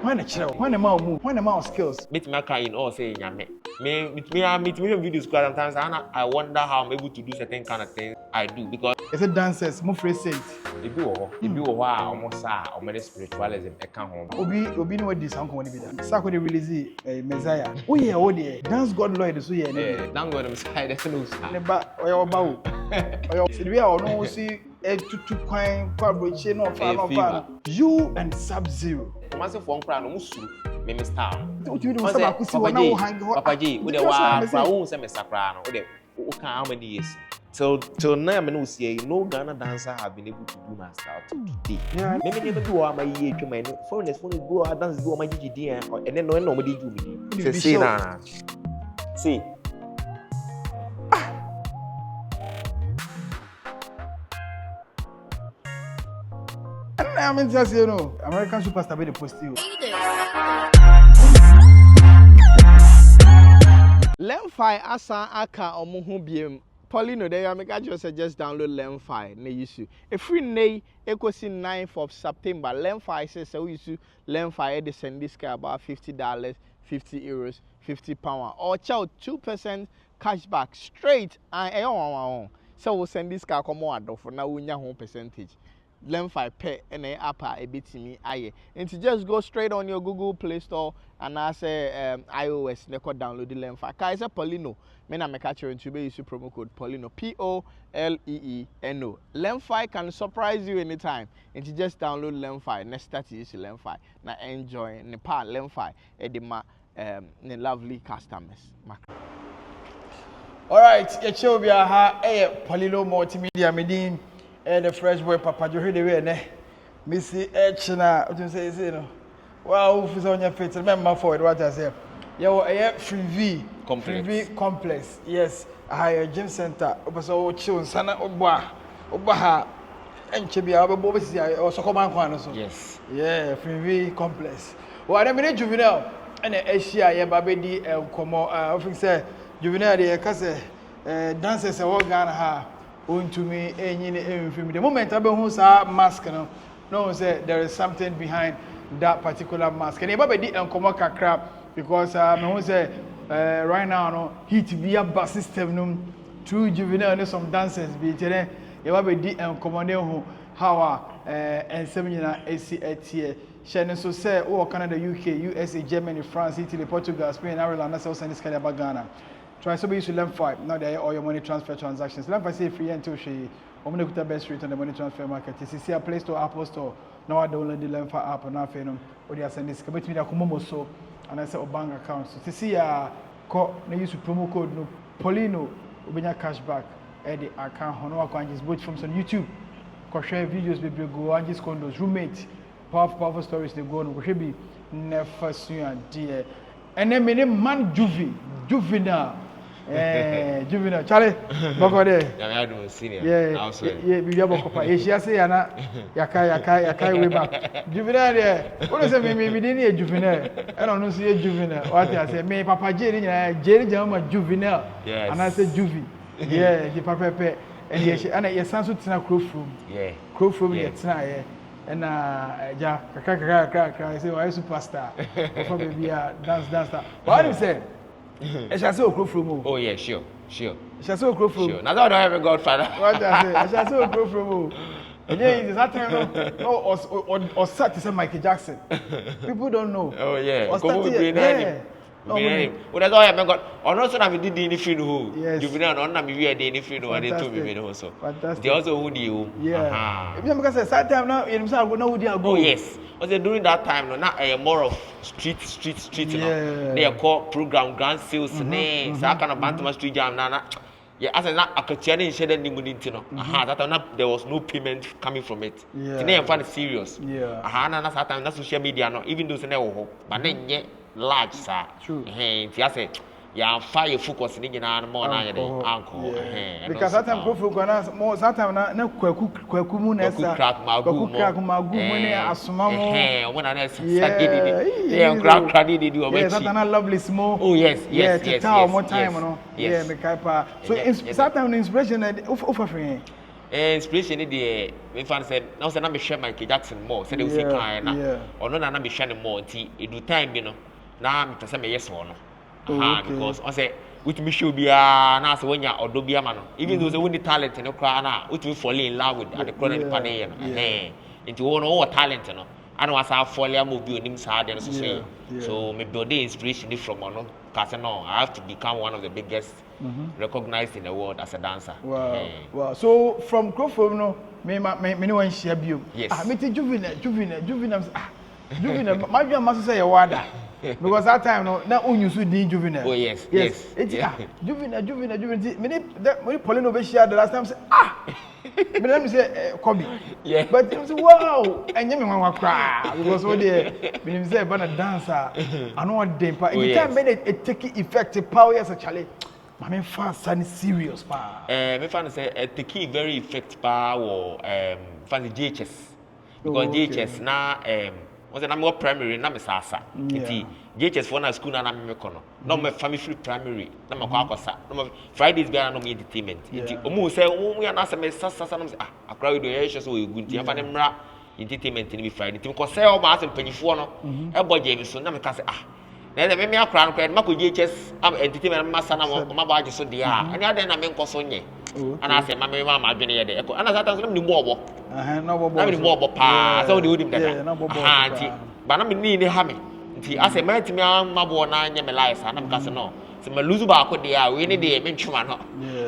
When a child, when a man move, when a man skills. Meet me in all say yame. Me videos sometimes I wonder how I'm able to do certain kind of things I do because It's a dancers, move free saint. If you are almost spiritualism, I can't home. Obi no this uncle when be that. Sako de release Messiah. Oh yeah, oh dear. Dancegod Lloyd so yeah. Dancegod Messiah, that's no ne ba oya oba oya se we are no see tutu kwan fabriche no fa you and Sub-Zero massive one crown no musu me star o ti do say akusi wona wo hang papa ji we dey wa fra wo say me sakra no we dey o kan how many years till now me no see no Ghana dancer have been able to do my style today me never do what my year to my foreigners phone go dance go my gidi and then no nobody do me say na see I mean, just you know, American superstar be the post you. Lemfi asa aka omuhu biem. Paulino there you make just suggest download Lemfi na issue. A free nay ekosi 9th of September. Lemfi says so issue Lemfi they send this guy about $50, 50 euros, 50 pound or chow 2% cashback straight and so we'll send this guy come on for now we home percentage. Lemfi pay and app a bit me aye. And to just go straight on your Google Play Store and I say iOS never download the Lemfi. Kaisa Paulino, men I'm a catcher and to be use promo code Paulino POLEENO. Lemfi can surprise you anytime. And to just download Lemfi. Next start to use Lemfi. Now enjoy Nepal Lemfi edema the lovely customers. Alright, you show me Paulino multimedia medin. The fresh boy Papa Joe the way ne Missy Echna what you say you know wow for on your face remember for what I say yeah free complex yes a gym center so chill sana oba ha enche bia obo besi so come an so yes yeah free complex what I mean Juvenile and Asia yeah babedi komo I think say Juvenile dey ka say dancers e wo Ghana ha to me the moment I be sa mask no say there is something behind that particular mask and eba be di enkomo kakra because me say right now no heat via bus system no through Juvenile and some dancers be tell eba be di enkomo ne ho how ensem nyina esi etie shene so say o Canada UK USA Germany France Italy Portugal Spain Ireland na so send this kind of Ghana. Try so use Lemfi. Now they all your money transfer transactions. Lemfi say free until she omni kuta best rate on the money transfer market. You see a Play Store, Apple Store. Now I download the Lemfi app and now phenom. Or they send this. Commit me that kumomo so and I say a bank account. So to see they use promo code no Paulino ubenya cashback at the account. Hono akwan just both from some YouTube. Ko share videos baby go and just condos roommate. Powerful stories they go on. Go be never soon dear. And then man Juvenile. Juvenile, Charlie, Boko there. Yeah, senior. Yeah, we have a couple. She say, "Yana, yakai way back." Juvenile there. What does it mean? We didn't Juvenile. I don't know. See Juvenile. What I say? Me, Papa Jerry, Jama Juvenile. Yes. And I said Juvie. Yeah, the Papa. And yes, and yes, sounds to na crow from. Yeah. Crow from yes, na yeah. And yeah, I say, "Why superstar?" For baby, dance. What do you say? I shall say Okro from. Oh yeah, sure. I shall say Okro from. Sure. Now I don't have a godfather. What I say? I shall say Okro from. Again, is that time or start to say Michael Jackson. People don't know. Oh yeah. Or start yeah. Well, that's all I have got. Or not so that we did the anything who. Yes. Juvenile or not we are the anything who and they told me also. Fantastic. They also who you. Yeah. If you because that time now, you know who they are go. Oh yes. Was during that time no not more of street you know. They are called program grand sales name. So I kind of Bantama street jam na. Yeah, as a not a Katiani shaded Nimunity no. That time there was no payment coming from it. Yeah. Today I'm finding serious. Yeah. That's that time that's social media no. Even though no but then yeah large sir. True. I say yeah, fire focus in the more than uncle. Because that time go more that time na kwaku mu na esa crack magu money asumamo when I said crack did you yes that na lovely small oh yes more time no yeah me kai pa so that time inspiration of free inspiration the me fan say now say na me share Michael Jackson more say they say kan na ono na me share more nti edu time bi no na me pese me yes no because on say with me show bia na say wonya odo bia ma no even though say we need talent no cry na we to fall in love with at the corner pa dey no nti wo no talent no ana wasa fall am obi onim sa dey no so me build the inspiration from ono cause no I have to become one of the biggest recognized in the world as a dancer. Wow. So from Crofom no me no one share bio. Yes. Me te Juvenile. Juvenile, my grandma say you wada. Because that time no na unyusu din Juvenile. Oh yes. Juvenile. Me Pauline be share the last time say me let me say Kobe. Yeah. But you say wow, enye me wan cry because what there me say ban a dancer. I know what dem pa. The time when it take effect power as a challenge. My fan stand serious pa. Me fan say take very effect pa or fan JHS. Because JHS na was na me primary na me sasa. Iti JHS for na school na me kono. No me family free primary na me kwa akosa. No Fridays be na me entertainment. Iti omu say omu ya na say me sasa na me akra we do JHS so good. Ti fa ne mra entertainment ni be Friday. Ti ko say o ma asem panyifo no e boje mi so na me ka say na me akra no kwa ma ko JHS am entertainment masa na ma ba age so dia. Ani ade na me nko so nye. Ana say ma adwene ye de. Ana satan so me mo obo. No bobo. Na me mo obo pa. So de odim dada. Nti ba na me ni ha me. Nti ase ma timi amabo na anya me life na me ka say no. Se ma lose ba ko de a we ni de me ntwuma no.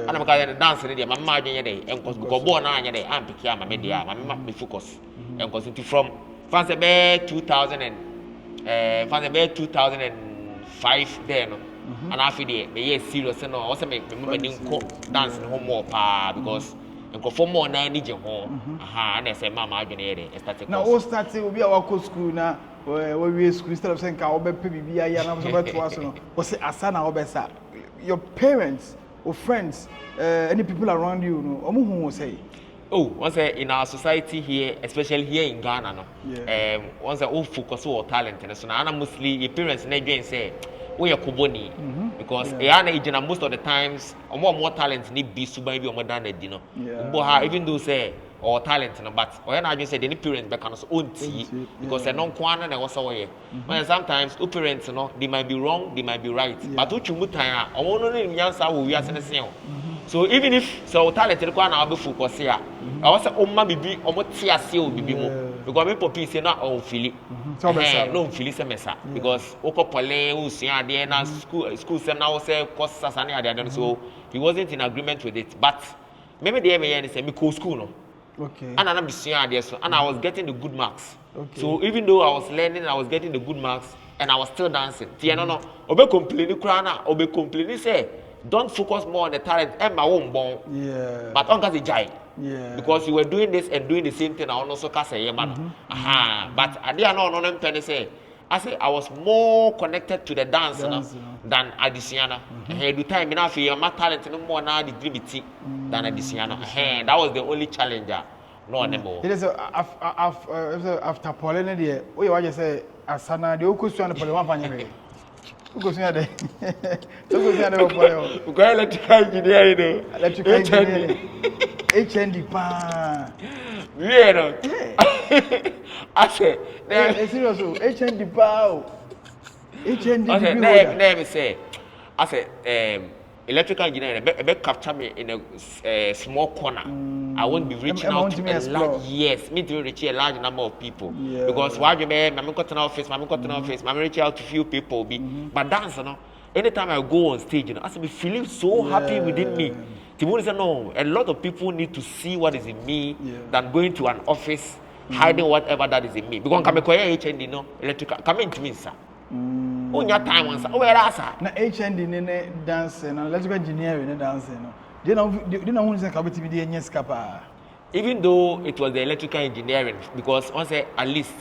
Ana me ka say dance ni de ma adwene ye de. Enko ko bo na anya de am pick ama me de a ma me focus. Enko nti from fancy be 2005 there no. And after the me serious no also me nko dance no more pa because nko for more na ni je ho na say mama adwene dey start na o start obi a wako school na we school instead of saying ka obepe bibia ya na so beto aso no o say asa na obesa your parents or friends any people around you no omo hu say once in our society here, especially here in Ghana, no, once all focus on talent, and so now mostly your parents and say, we are kuboni because most of the times, more talent need be super maybe more than you know. Even though say or talent, no, but when I just say any parents back on us own tea because they're not kwana and also here. But sometimes parents, you know, they might be wrong, they might be right. But what you mutaya, I want to know answer we are saying. So even if so talent the kwa na be focus here I was say omma bibi omo tia se o bibi mo because me popi say na on fili no fili se mesa because okopole usia de na school say na say course sasa na ade so he wasn't in agreement with it but maybe the me say me go school no and I be seeing there so and I was getting the good marks so even though I was learning I was getting the good marks and I was still dancing no obe complain kra na obe complain say don't focus more on the talent and my own bone. But on the giant. Because you were doing this and doing the same thing. I also can say, but I didn't know no penny say. I say I was more connected to the dance than Adiciana. The time enough for my talent no more now the DBT than Adiciana. That was the only challenger. No anymore. It is after Pauline there. We want to say Asana the question on the one. Because we are there. Because electrical engineering. Electrical engineering. HND pa. Yeah. I say. Serious. HND pa. HND. Okay. Let me say. I say. Electrical engineering. Be capture me in a small corner. I won't be reaching out to a large. Yes, me to reach a large number of people. Because why you may, I'm got an office, I'm reaching out to few people. But dance, you know, anytime I go on stage, you know, I be feeling so happy within me. Timon said, no, a lot of people need to see what is in me than going to an office, hiding whatever that is in me. Because come HND, you know, electrical, come into me, sir. On your time, once, where are sir? Now HND in dance and electrical engineering in dancing, no. They don't want to come to be the Nyeskapa. Even though it was the electrical engineering, because once at least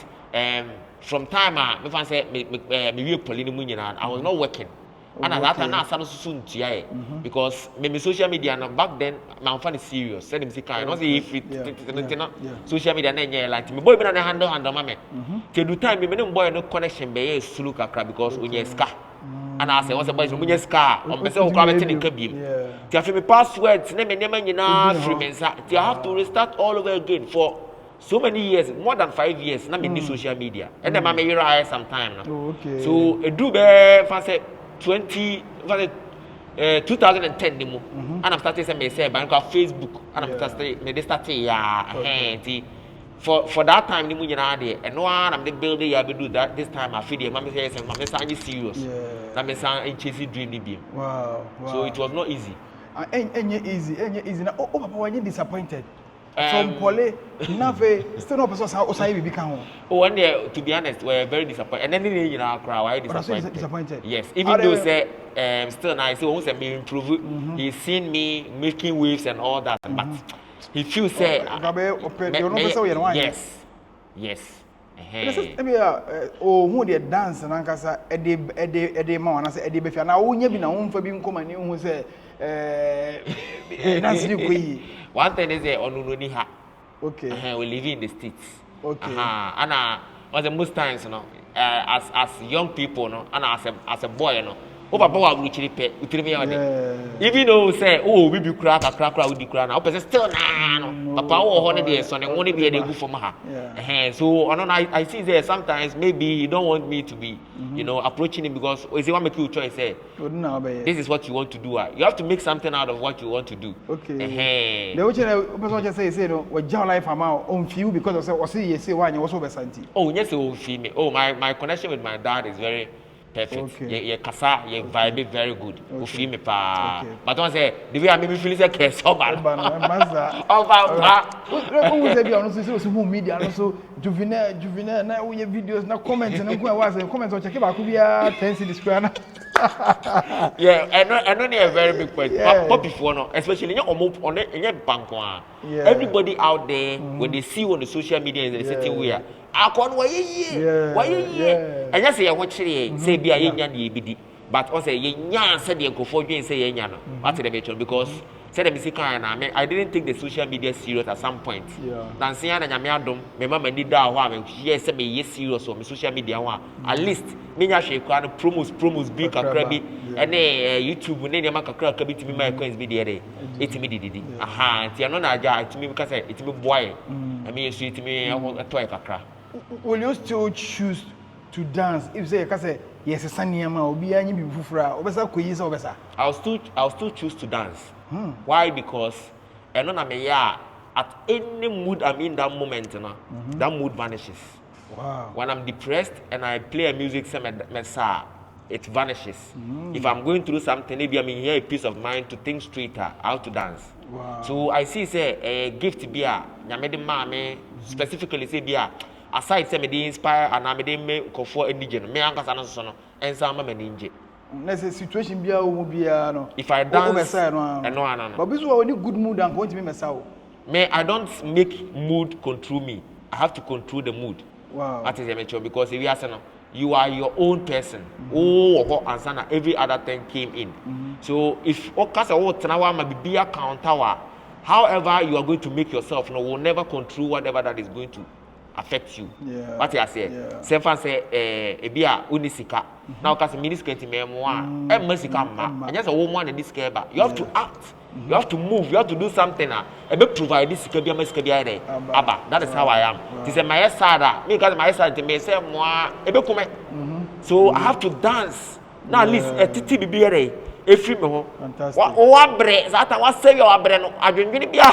from time I say maybe I was not working. And at that time I started soon to because maybe social media back then my fan is serious. Said him say kind. Not say if it social media na like me boy be na handle mama. Till the time me boy no connection be sulu kakra because onye ska. And I say, once a boy, when you scar, on myself, grabbing in cabin. You have to passwords, name and name, you have to restart all over again for so many years, more than 5 years, not in social media. And then I may rise sometime now. So, a do bear, fancy 2010 demo, and I'm starting to say, bank of Facebook, and I'm starting, for that time, the money and no one I'm the builder, I will do that this time. I feel the mommy says, and mommy saying serious. That means I'm chasing dream. Wow. So it was not easy. And easy. Now, oh, when you disappointed. From Pole, Nave, still no person how Osai become. Oh, one day, to be honest, we're very disappointed. And then in our crowd, I disappointed. Yes, even though say still nice, he wants to improve. He's seen me making waves and all that, but he feels say yes. Oh, who they dance and Ankasa a day more, and I say, Eddie Befia. Now, only been a home for being common, who say, one thing is on okay. We live in the States. Okay. And most times, you know, as young people, no, and as a boy, you know, over power which even though say, oh, we be crack with the crown. I still nah, Papa or holiday, son, and only be a good for my. So I see there sometimes maybe he don't want me to be, you know, approaching him because if you want to make you choice, say, this is what you want to do. You have to make something out of what you want to do. Okay. The which person just say, no, what your life am out on few because of say you say why you was over Santi. Oh, yes, oh, my connection with my dad is very perfect. Yeah, kasa, yeah, vibe very good. Okay. Me pa. But don't say the way I make me feel like a so bad. Who say be on social media and also juvenile now we videos now comments and comments on check back we are 10 cities square. Yeah, I know a very big point. But before no, especially on everybody out there when they see on the social media in the city where I can't why I just say I watch say be a yen but also yen said the uncle say yen what's the mention because said I didn't take the social media serious at some point. Dancing and Yamadum, my mama did that one, yes, me serious on social media one. At least me shake promos big a crabby and YouTube when they make a crack a bit to me my coins be there. It's me did. Aha, Tiana to me because it's me boy. I mean, you see to me a toy crack. Will you still choose to dance if say say yes Sanyama or be any before or I'll still choose to dance. Why? Because I know at any mood I'm in that moment, that mood vanishes. Wow. When I'm depressed and I play a music, it vanishes. If I'm going through something, maybe I'm in here a peace of mind to think straighter, how to dance. Wow. So I see say a gift beer, Nyamedi specifically say beer. Aside say me inspire and I me for indigenous, me ankasa sono and some ninja. Let's say situation be no. If I dance, no. But because we need good mood and going to be myself. Me, I don't make mood control me. I have to control the mood. Wow. That is a mature because if you are you are your own person. Oh, and every other thing came in. So if okasa tanawa be a counter, however you are going to make yourself, will never control whatever that is going to affect you. What I say, Sefa say, Ebia unisika. Now, because minister to me more, and just a woman in this care, you have to act, you have to move, you have to do something. And be provide this cabia mescabia. Abba, that is how I am. This is my sada, because my side to me say more, so I have to dance. Now, at least a titi be Efri me ho. Wa bre that was say your bre no adwendwene bia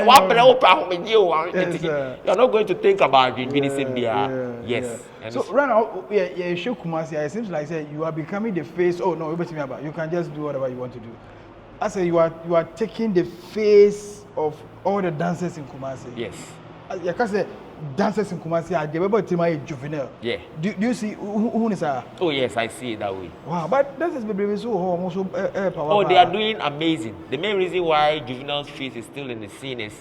wa bre wo pa ho me je o you're not going to think about adwendwene same bia. Yes. So right now yeah show Kumasi it seems like say you are becoming the face. Oh no, you can just do whatever you want to do. I say you are taking the face of all the dancers in Kumasi. Yes. You can say dancers in Kumasi are able to Juvenile. Yeah. Do you see who is that? Oh yes, I see it that way. Wow, but that is maybe so also powerful. Oh, they are doing amazing. The main reason why Juvenile's face is still in the scene is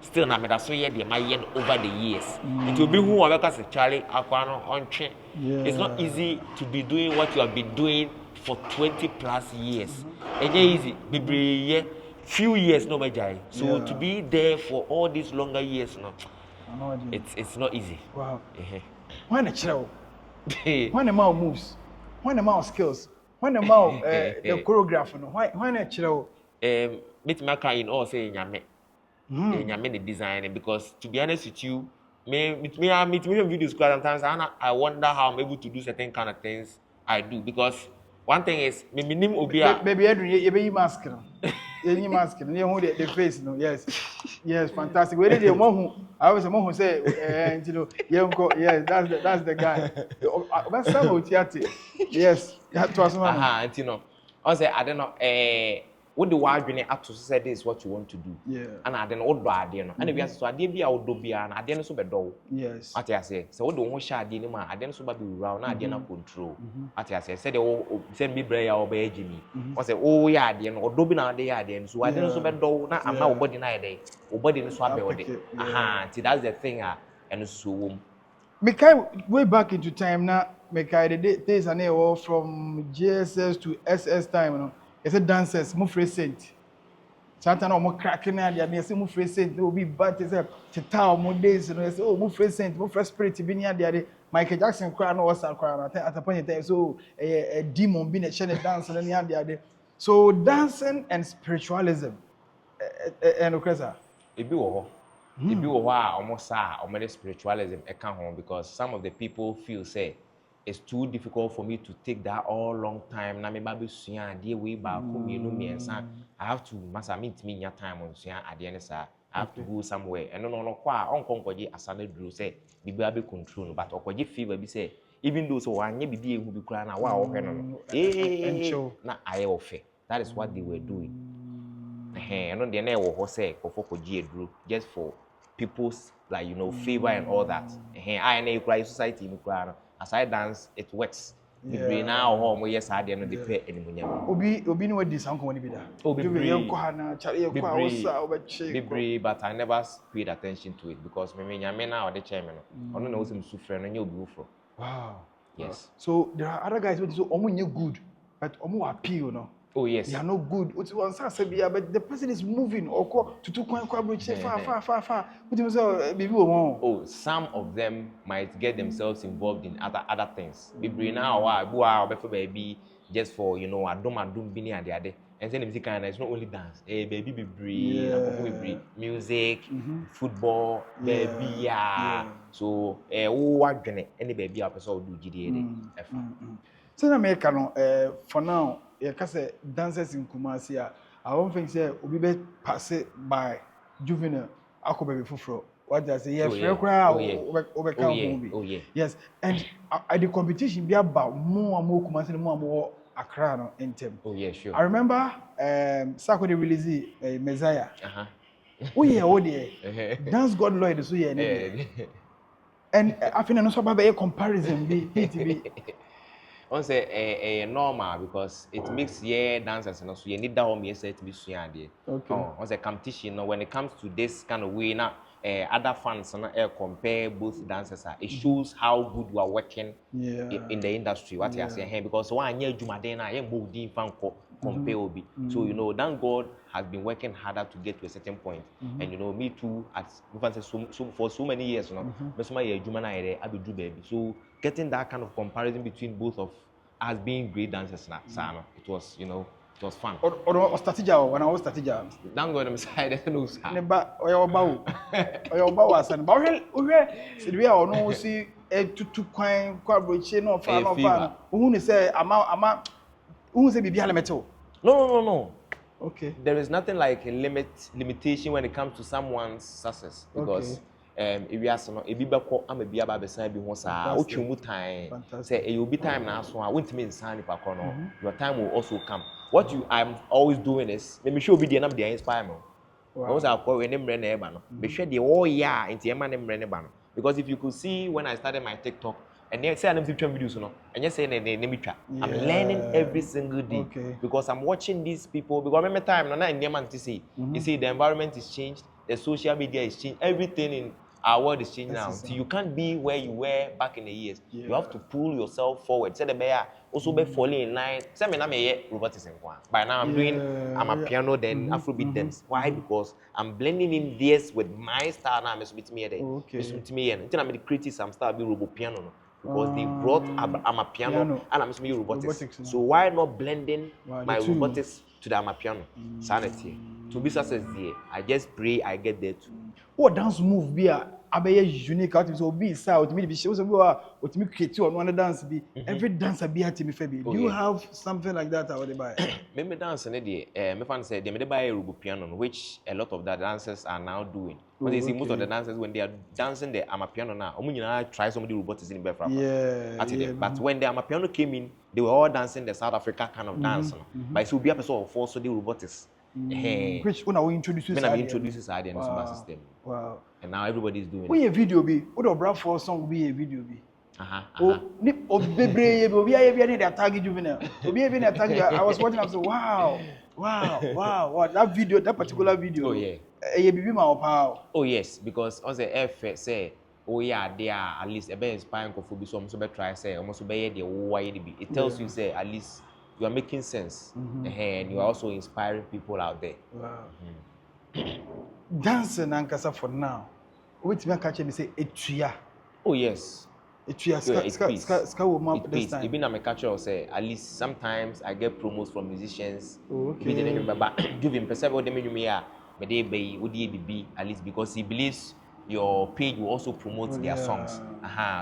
still na me so yeah they might over the years. It will be who are because Charlie Aquano on chain. It's not easy to be doing what you have been doing for 20 plus years. It's easy. Be few years no majai. So to be there for all these longer years now. It's not easy. Wow. When the chill, when the mouth moves, when the mouth skills, when the mouth the choreograph no why na chiro Meet my car in all say nyame. Nyame the design because to be honest with you, me videos sometimes I wonder how I'm able to do certain kind of things I do because one thing is me minim obia baby Edwin you be mask no. You mask no you hold the face no yes fantastic we dey mo I always say mo say you know yes that's the guy that's some theater yes that was man you know I say I don't know what the word when to say this is what you want to do and I don't know what ade no and if you so ade bia odo bia na ade no so be do yes ate ase so what do ho sha ade ni ma ade no so ba be wura na ade na control ate ase say the say me bra ya oba ejimi o say oh ya ade no odo bi na ade ya ade so ade no so be do na ama wo body na ade wo body no so abe ode that's the thing and so Mekai way back into time now Mekai the days and all from GSS to SS time you know it's a dancers mo free saint Santa no mo cracking na they say mo free saint no be bad say tita mo days you know say oh mo free saint mo free spirit bi ni ade Michael Jackson cry no was cry na at a point in time so a demon be na share dance na ni ade so dancing and spiritualism and okresa ebi wo ho ebi wo ho a almost almost spiritualism e can home because some of the people feel say it's too difficult for me to take that all long time na me ba be sua ade we ba ko mienu miensa I have to masa meet me nya time on sua ade ne sa I have to go somewhere and no kwa onkonkoje asane duro say bibi abi control no but okoje fever bi say even though so wanye bibi ehu bi kura na wa wo hwe no na aye ofe that is what they were doing no dey na wo ho say kofokoje eduro just for people's like you know favor and all that I na equal society ni kura no as I dance it works Bibre na ho mo yes ade no dey pay animunyam obi ni wadi sanko ni bi da Bibre yenko ha na chare yenko a wosa obeche Bibre but I never paid attention to it because me nyame na ode che me no ono na wo sem sufre no nya obi wofro wow yes so there are other guys wey so omo nye good but omo appeal no oh yes they are not good what one say bia but the person is moving or tutu kwan broche far what you say bibi wo oh some of them might get themselves involved in other things Bibre na wa bua obefa baby just for you know adom bi ni ade and say music kind it's not only dance baby Bibre na perform Bibre music football baby so wo wadwene any baby a person do gidie dey efa so na me ka no for now you can say dancers in Kumasi I don't think say obi be pass by Juvenile akobe fufuro what does say yes obe kan movie yes and at the competition be about more Kumasi more Accra no intem oh yeah sure I remember Sako dey release Messiah oh yeah oh there Dancegod Lloyd so yeah and I think no so ba be comparison be on say normal because it makes dancers and so you need that one yes to be sua ade on say competition no when it comes to this kind of way now other fans na compare both dancers it shows how good you are working in the industry what you are saying because one anya adwumaden na yen bo din fan compare obi so you know thank God has been working harder to get to a certain point and you know me too for so many years no me so my adwuma na ere abedu baby so getting that kind of comparison between both of us being great dancers na it was you know it was fun or strategy when I was strategy thank God I'm side no sir ne ba oya wa san ba ohwe se bia ono si tutu kwan kwa broche no fa ohun ni say ama ohun say bibia lemeto no okay there is nothing like a limitation when it comes to someone's success because if you ask no ebi beko ama bia ba besan bi ho saa o twemu time say e obi time na aso a wontimi nsan ni pakọ no your time will also come what I'm always doing is let me show video na dey inspire me once I call when emre na e ba no be hwe dey oh yeah enti e ma na emre ne ba no because if you could see when I started my TikTok and then say I'm film videos no and you say na me twa I'm learning every single day because I'm watching these people because remember time no na ndem man to say you see the environment is changed the social media is changed everything in our world is changing now. So you can't be where you were back in the years. You have to pull yourself forward. Say the bear also be falling in line. Say me na me robotics in one. By now I'm a piano then Afrobeat dance. Why? Because I'm blending in this with my style now. Me submit me there. Me submit me here. Until I'm creating some style be robo piano. because they brought amapiano and I'm saying robotics. So why not blending my robotics to the amapiano? Sanity. To be successful, I just pray I get there too. What dance move be a unique out so be sa to me be show so what me create one dance be every dancer be at me fabi. Do you have something like that or they buy? Me dance in the me fan say they buy a robo piano, which a lot of the dancers are now doing. When they see most of the dancers when they are dancing the amapiano now, try some of the robotics in the But when the amapiano came in, they were all dancing the South Africa kind of dance. But it will be a person of force the robotics. Which when I introduce the system. Wow. And now everybody is doing it. When a video be, what a brand for song be a video be. Oh, baby, we are attacking Juvenile. I was watching, I was like, wow, that video, that particular video. Oh, yeah. Oh, yes, because on the F say, oh, yeah, they are at least a bit inspiring for be so much try say, almost obey the why be. It tells you, say, at least you are making sense. And you are also inspiring people out there. Wow. Dancing and Kasa for now. Which me catch me say etria. Oh yes. Etria ska woman this time. Even I'm a catcher say at least sometimes I get promos from musicians. Okay. Give him perceive what they mean me they be at least because he believes your page will also promote their songs.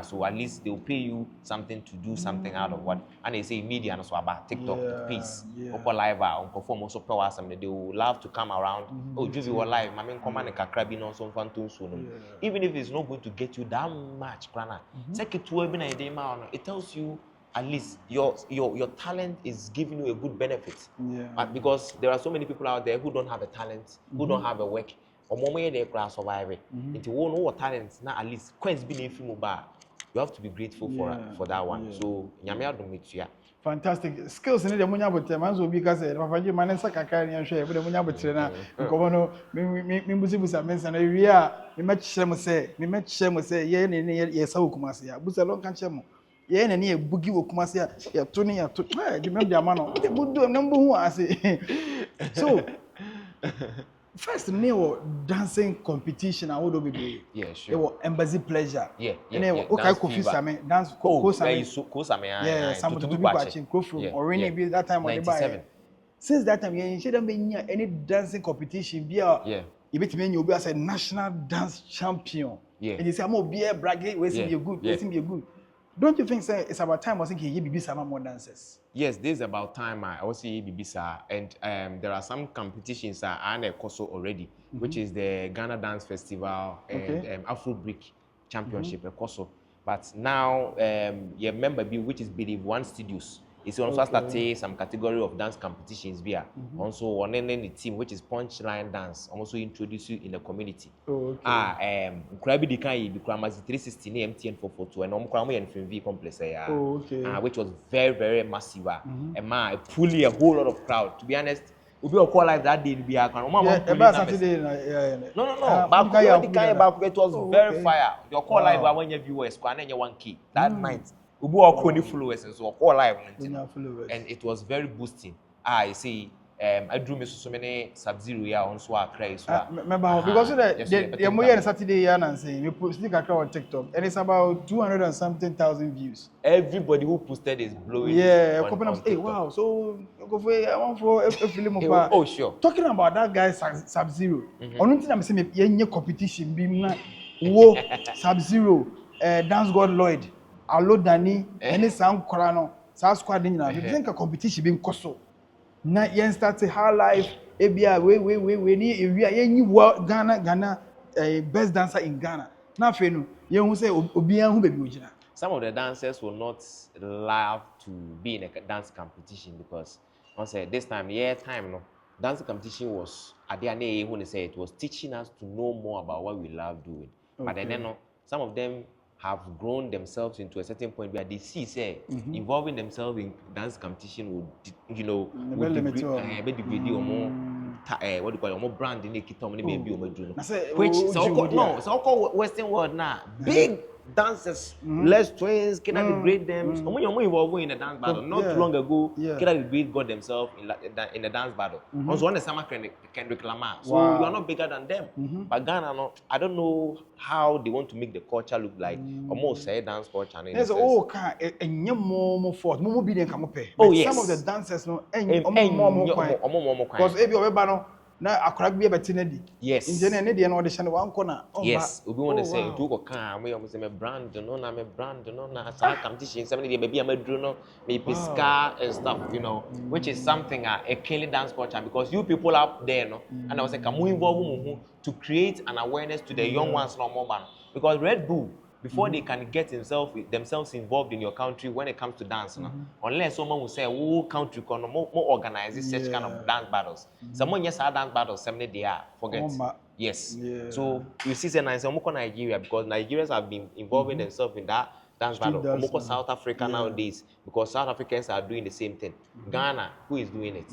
So at least they'll pay you something to do something out of what. And they say media and so about TikTok, peace, Opo live on perform also power something. They will love to come around. Oh, just your live. I mean, come on, crabby on some fun too soon. Even if it's not going to get you that much, Krana. It tells you at least your talent is giving you a good benefit. But because there are so many people out there who don't have a talent, who don't have a work. Or more they class survive it. Into one no talents now at least quench be in film bar. You have to be grateful for that one. So nyame adom metua. Fantastic skills in the munya botre man so bi ka say ma faje man nsa kakra ne hwe e be munya botre na nkomo no me busa mensa na wi a me meche mo say ye ne ye sa okumase ya busa lon kan che mo ye ne ne bugi okumase ya to ne ya to di me dia ma no e budu ne mbo hu ase so first, never dancing competition. I would be. Yeah, sure. It was embassy pleasure. Yeah. Okay, Kofi Same dance. Kofi Same. Yeah, some to be watching Kofi or really be that time when they buy. Since that time, you shouldn't be near any dancing competition. Be a you bet me you'll be as a national dance champion. Yeah. And you say I'm gonna be a bragging. We're saying you're good. We're saying you're good. Don't you think, sir, it's about time I think he be some more dancers? Yes, this is about time I also see Bibisa, and there are some competitions that are also already, which is the Ghana Dance Festival and Afro Brick Championship, But now, you remember which is Believe One Studios. It's also started some category of dance competitions via also one the team which is Punchline Dance also introduce you in the community. Krabi the kind be Kramazi 360 MTN 442 and Omkramo and FMV complex which was very very massive and fully a whole lot of crowd. To be honest, we be call live that day be a Saturday. No. Back it was very fire. Your call live when your viewers and your 1 key that night. We were only followers and so call live and it was very boosting. I see. I drew me so many Sub-Zero here on so crazy. Remember because the more Saturday and saying you post the account on TikTok and it's about 200 and something thousand views. Everybody who posted is blowing. Yeah, hey, wow. So go for I want for a film of oh sure. Talking about that guy Sub-Zero. Only thing I'm saying any competition be wo Sub-Zero Dancegod Lloyd. Allo Dani, any sound corano, South Squad in you think a competition being coso. Now, yen start her life, ABI, we need Ghana, best dancer in Ghana. Now, Fenu, you who say, Obian who baby. Some of the dancers will not love to be in a dance competition because, I say, this time, no. Dance competition was, at the end, when they say it was teaching us to know more about what we love doing. But then, some of them have grown themselves into a certain point where they see, say, involving themselves in dance competition would, degrade or more, what do you call it, more brand in the kingdom, maybe or which so called Western world now, big dancers, Les Twins, can I degrade them? Someone you're more involved in a dance battle. Not too long ago, can I degrade God themselves in a dance battle. Also, one summer Kendrick Lamar. So you are not bigger than them. But Ghana, no, I don't know how they want to make the culture look like. Almost say dance culture. There's all kind of more forth. More be than come pay. Oh yes. Some of the dancers no, more because if you're a na akora bi betinadi yes engineer ne de na ode hye one corner yes obi want to say do go kan me say me brand no na sa competition some dey baby amaduro no me pisca and stuff, you know, which is something a killing dance culture because you people up there no and I was like come involve to create an awareness to the young ones no more man because Red Bull before they can get themselves involved in your country when it comes to dance, unless someone will say, "Oh, country can more organize such kind of dance battles." Someone yes, our dance battles, some they are forget. Yes. Yeah. So you see, say Nigeria because Nigerians have been involving themselves in that dance battle. Omoko South Africa nowadays because South Africans are doing the same thing. Ghana, who is doing it?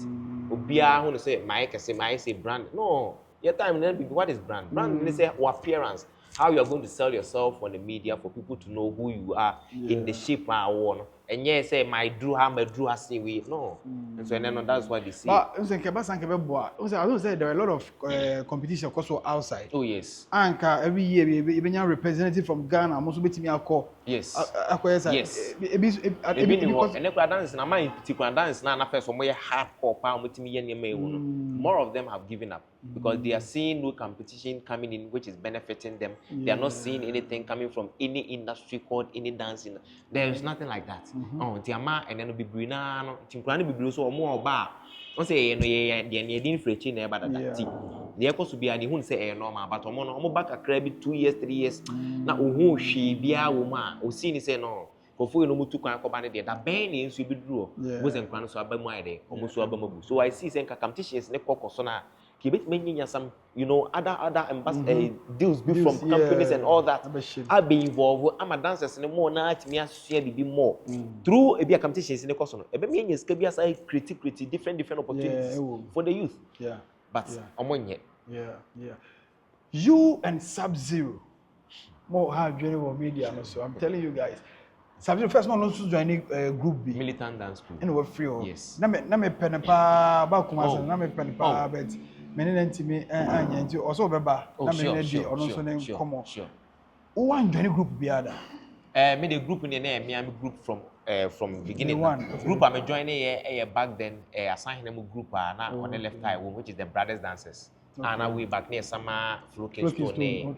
Obia, who say Mike say brand. No, your time then what is brand? Brand they say appearance. How you are going to sell yourself on the media for people to know who you are in the shape I want. And yes, say my Drew has say we no. And so then that's why they say. But I don't say there are a lot of competition also outside. Oh yes. And every year we have representative from Ghana. Most of me call. Yes. Yes. And dance na my particular dance na first from where hardcore power more of them have given up because they are seeing no competition coming in which is benefiting them. They are not seeing anything coming from any industry called any dancing. There is nothing like that. Oh, Tiama and then be brina no Tinkrani be so more bar. Don't say no ye didn't frechi never that tea. The echo to be a who say normal, but omo back a credit 2 years, 3 years. Now who she be a woman who see say no. Kofu no mutu kan akobane de da ben ni nsu bi duro was en kwan so abamu ade omuso abamu so I see say competitions ne kokoso na ke bet menyinya some, you know, other deals be from companies and all that I be involved am a dancers ne more na atimi asua bi more through e be competitions ne koso no e be menyinya ska bi asai create different opportunities for the youth but omonye you and Sub-Zero more hard journey media so I'm telling you guys Sub-Zero first one also joining group B militant dance group and we free yes na me pen pa ba kuma na me pen pa but me ne ntimi anya nti also beba na me ne di ono so ne come sure who one joining group B ada me the group in the me group from beginning group I'm joining here back then assign them group na on the left side which is the brothers dancers and now we back near summer floating stone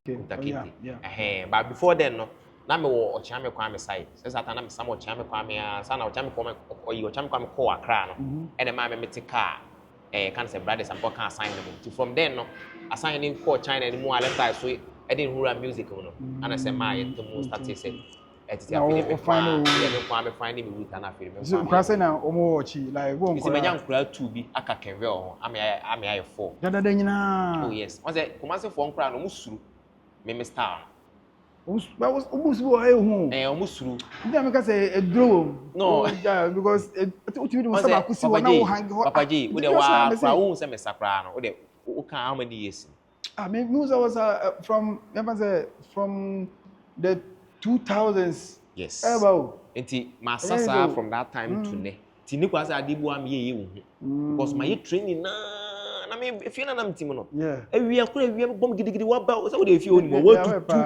but before then no na me wo ochiame kwa me side say sata na me sam ochiame kwa me sa na ochiame kwa me ochiame kwa me ko akra no ene ma me car can say brothers and can assign them from then no assigning for China ni mu ale tai so e dey rural music no and I say ma yet to start say etiti afide me find me route na afide me so kwase na omo ochi like go nko me nyankura 2 bi aka kenve o ame 4 dada nyina oh yes once kumase for nkura no musuru me star Umusuru ayo umusuru. Ndi ameka say edro. No, because utimi do say akusi wona wo hang ho. Papa G, we dey wa kwa wo say me sakra no. We dey wo kan how many years? Me was from never say from the 2000s. Yes. About. Enti masasa from that time to ne. Ti ni kwa say adibu am ye wo hu. Because my training na me if you na nam tim no. Yeah. Ewia kura ewia bom gidigidi wa ba say wo dey fi oni mo wo tutu.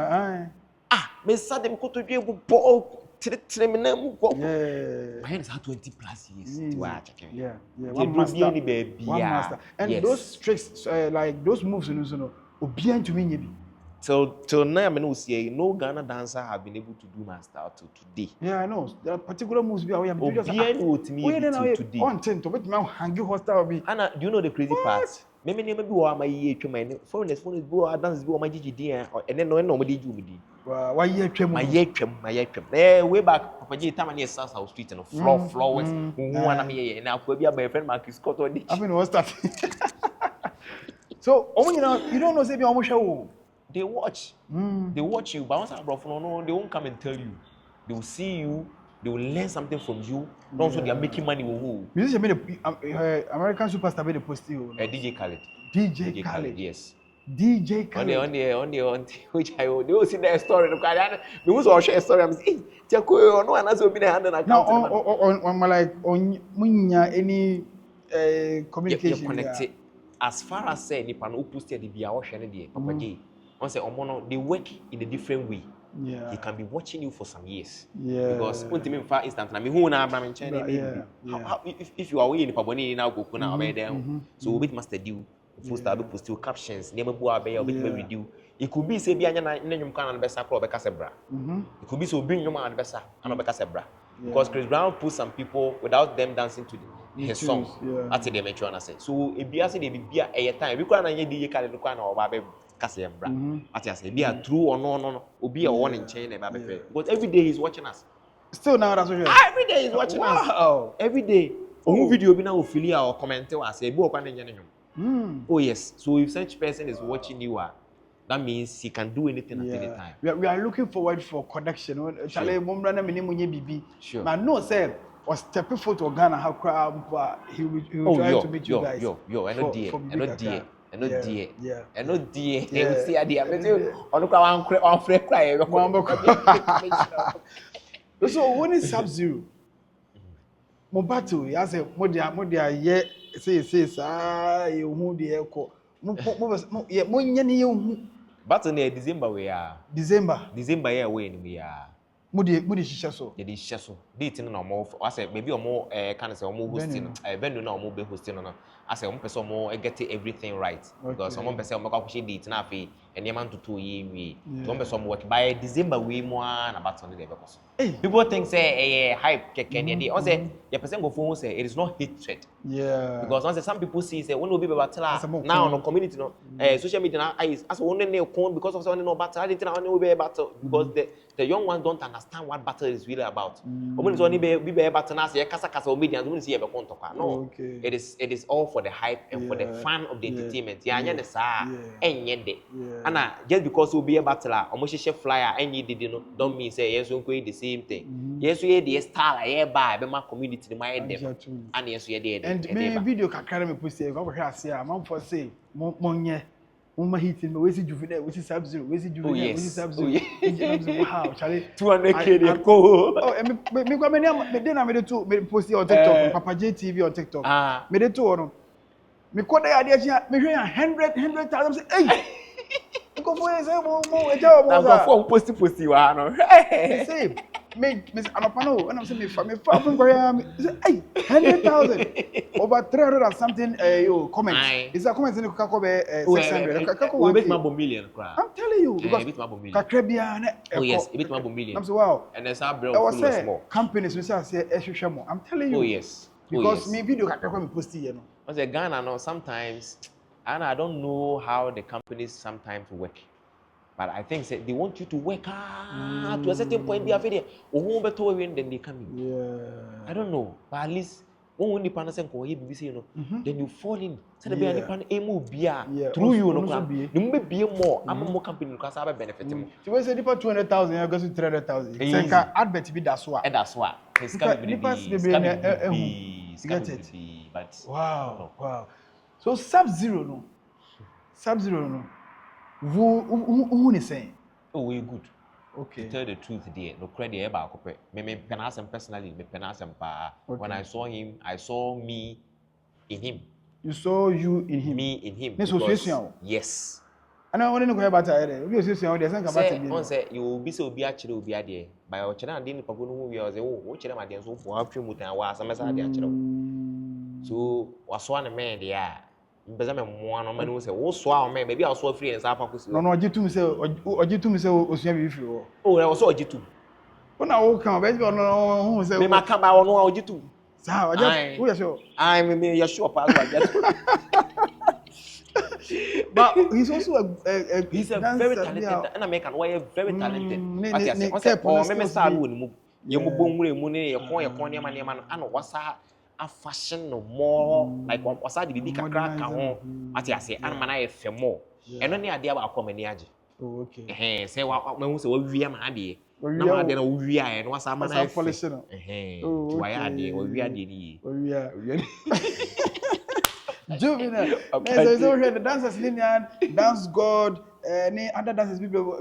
Me said them go to be ball terminal go. My head is 20 plus years to watch. Yeah. One master. And those tricks, like those moves, you know, obedient to me. Till now, I mean, no Ghana dancer have been able to do my style till today. Yeah, I know. There are particular moves we are with me today. On 10 to make me hanging hostile be. Anna, do you know the crazy part? Maybe be my year to my foreigners, phone is go dance go my GG and then nobody do me. Why year my year there way back Papa J time near South House Street and floor one me and now could be my friend Marcus Scott or I mean what's that? So you don't know say be almost show. They watch. They watch you, but once I brought no, they won't come and tell you. They will see you. They will learn something from you. Also, they are making money with who? Musician made American superstar made a post you. DJ Khaled. DJ Khaled. Yes. DJ Khaled. On the which I will see that story. We was all share a story. I'm saying, Jaco, no one has been a hand and Now, on like on munya any communication. Connected. As far as say Nipan who posted the Bia Ocean day, Papa J. Once they work in a different way. Yeah. He can be watching you for some years. Yeah. Because ultimately, for instance, I mean, who now Abraham China, if you are away in Paboni now, go now over there. So we must do post post captions, never go away or bit review. It could be say be an name can best across Becasebra. It could be so bring your man best and Becasebra. Because Chris Brown put some people without them dancing to his song. That's the dimension I say. So if you say they be a time, we can't get the kind of Babe Casembra. As I say, be a true or no, or be a one in chain about but every day he's watching us. Still now that's what every day he's watching us. Every day. Video be now fill or comment or say, oh yes. So if such person is watching you, that means he can do anything at any time. We are looking forward for connection. Charlie, sure. But no, sir, or step photo of Ghana, how crowd he will try to meet you guys. I know dear. I know dear. You see, I dear. On the cry. So when is Sub-Zero? Mobato, I say, Modia, yeah, say, you who the echo. But in December we are. December year when we are. Mudi Shishaso. It is Shaso. Dating no more. I said maybe or more can say more hosting. Venue no more be hosting on. I say one person more get everything right. Because someone person make up date na fe and the man to 2 years. One person work by December we more about on the because people think say hype keke dey. I say the person go phone say it is not hatred. Yeah. Because once some people see say when we be battle now on community no social media now as one nail con because of someone no battle I didn't know we be battle because the young ones don't understand what battle is really about. When it's only be battle now say kasa media don't see e be con talk. No. It is all for the hype and for the fun of the entertainment. Yeah, anya sa enye de. And just because we be a battler almost share flyer any did don't mean say yes we going the same thing. Yes we the style here by be my community the my them. And yes we there. And me video kakara me post say go hwe ase am for say monye Mama hitting me, we see Juvenile, we see Sub-Zero, we see Juvenile, we see Sub-Zero. Wow, Charlie. 200K. Oh, me go me post on TikTok, Papa J TV on TikTok. Me de two no. Me call the idea, me hear 100,000 say, hey. Go for say mo e jaw mo. Na go for post you are no. Say me anopano when I'm say me from Korea say hey 100,000 over 300 and something comments. Is a comment in the Kakobe 600. We bet my million. I'm telling you because Kakrebia. Oh yes, a bit my million. I'm so wow. And there's our bro full of small companies we say Eshusha. I'm telling you. Oh yes. Because me video Kakrebia me post here no. I say Ghana no sometimes and I don't know how the companies sometimes work. But I think they want you to work hard to a certain point. Be afraid. Oh, but when then they come in. Yeah. I don't know. But at least when you partner say then you fall in. So the be partner through you no. You may be more. I'm more company because I have benefit. So when say the 200,000, you go to 300,000. Say advert be that's why. That's why. It's coming to be. But wow. So Sub-Zero no. Who is saying? Oh, we good. Okay. To tell the truth, there, no credit about copy. Me penance him personally. Me penance him pa. When I saw him, I saw me in him. You saw you in him. Me in him. Yes. And I want to go about it. We association. There's something about it. One say you will be so be actually will be there. By our children, didn't pagunu who we are. Oh, what children are there? So for after mutan was some message there. So was one man there. Because I'm one man who say, oh, swallow me. Maybe I'll swallow free and South Africa. No, Ojitum say, Ojitum. Oh, I was Ojitum. When I walk out, baby, no, who say, we might come by on Ojitum. So, who are sure? I'm your sure password. But he's also he's a very talented, and American way, very talented. I said, oh, maybe Salwood, you move, your corner, man, and what's that? A fashion no more like what was I the big crack on what I say and man I feel more and only idea about comedy. Oh okay. Say what when we say we am ade na ma we are and what's man I feel why ade we are the Juvenile. So the dancers linear, Dancegod, any other dancers people.